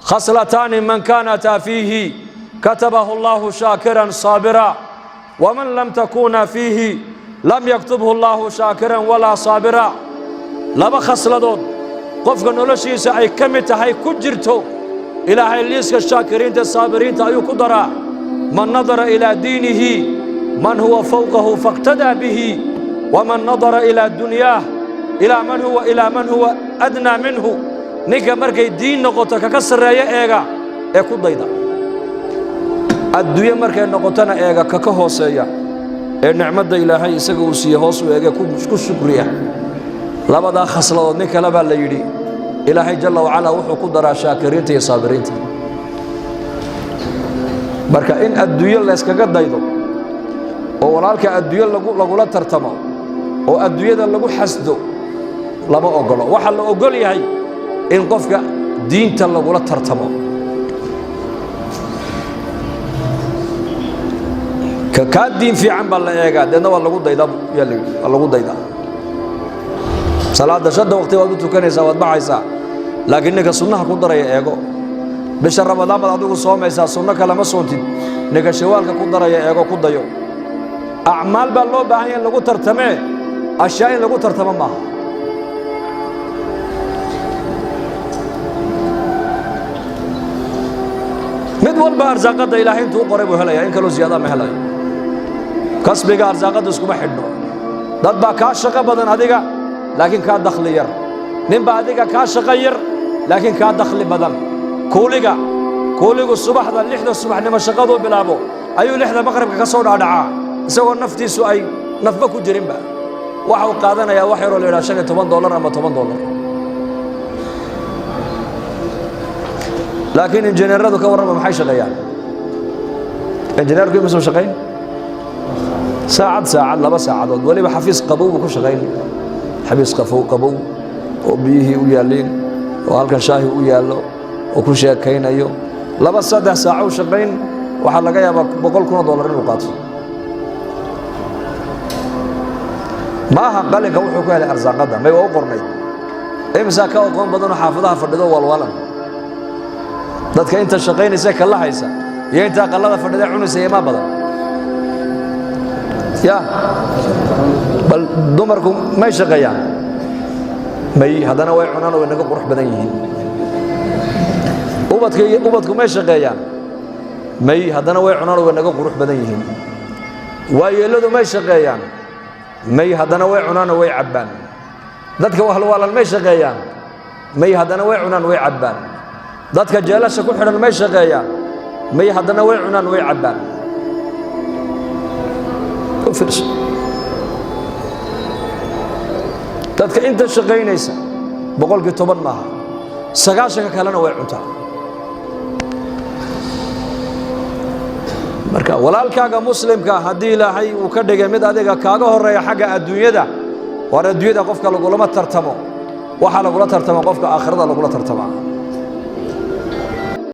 خصلتان من كانتا فيه كتبه الله شاكرا صابرا ومن لم تكون فيه لم يكتبه الله شاكرا ولا صابرا لبا خصلدود قفك نولشيسا أي كمتهاي كجرتو إلهي ليسك الشاكرين الصابرين تأيو كدرا من نظر إلى دينه من هو فوقه فاقتدى به ومن نظر إلى دنياه إلى من هو أدنى منه نيكا مركي دين نقطة كسر يا إيغا إيكو ضيدا الدنيا مركي نقطنا إيغا ككهوسيا النعمة إلهي إساقو سيهوس وإيغا كو شكريا لبدا خصلو نيكا لبا ليدي إلهي جل وعلا وحو قدر شاكرين تي صابرين تي marka in adduunyo la iskaga daydo oo walaalka adduunyo lagu la tartamo oo adduunyada lagu xasdo lama ogolo waxa la ogol yahay in qofka diinta lagu la tartamo ka diin fiican baa la eega deedna waa lagu dayda lagu dayda salaada shada waqti waad u tukanaysaa waad baxaysaa laakiin ninka sunnaha ku daraya eego bisha ramadaan baad adigu soomaysaa sunno kale ma soontid ninka shawaalka ku daraya eego ku dayo acmaal baa loo baahan yahay lagu tartamee ashyaa in lagu tartamo maaha mid walba arsaaqada ilaahay intuu qoray buu helayaa in kaloo ziyaada ma helayo kasbiga arsaaqada iskuma xidhno dad baa kaa shaqo badan adiga laakiin kaa dakhli yar nin baa adiga kaa shaqo yar laakiin kaa dakhli badan كوليغو الصبح ذا اللحظة الصبح نما شقادو بلابو أيو لحظة مغرب كسو دعا سوى نفتي سو أي نفبكو جريمبا وحو قادنا يا وحيرو ليلا شان $8 أما $8 لكن انجينير رادو كورما محي شغيان انجينير كيف مسو شغين ساعة لبا ساعة ولي بحفيظ قبو بكو شغين حفيظ قبو وبيه ويالين وهالكا شاهي ويالو وكل شيء كاين أيو لبا صدح ساعة وشقين وحال لقايا $100 إنو قاطف ما هقالك وحو كايلي أرزاق قدا ما يوقع قرني إمسا كاو قوم بدنو حافظها فرددو والوالا دادك انت شقين إساك الله إسا يا انت قلقا فرددو عوني سيما بدن يا بل دمركم ما يشقيان مي هدانا ويعونانو وإنكو قرح بدن يهين ubadku ma shaqeeyaan may hadana way cunaan oo naga qurux badan yihiin waayeeladu ma shaqeeyaan may hadana way cunaan oo way cabaan dadka wahal ma shaqeeyaan may hadana way cunaan way cabaan dadka jeelasha ku xidhan ma shaqeeyaan may hadana way cunaan way cabaan dadka inta shaqeynaysa boqolkii 10 maaha 9 kalena way cuntaa marka walaalkaaga muslimka hadii ilaahay uu ka dhigay mid adiga kaaga horeeya xagga adduunyada war adduunyada qofka lagu lama tartamo waxa lagu la tartamo qofka aakhirada lagu la tartamo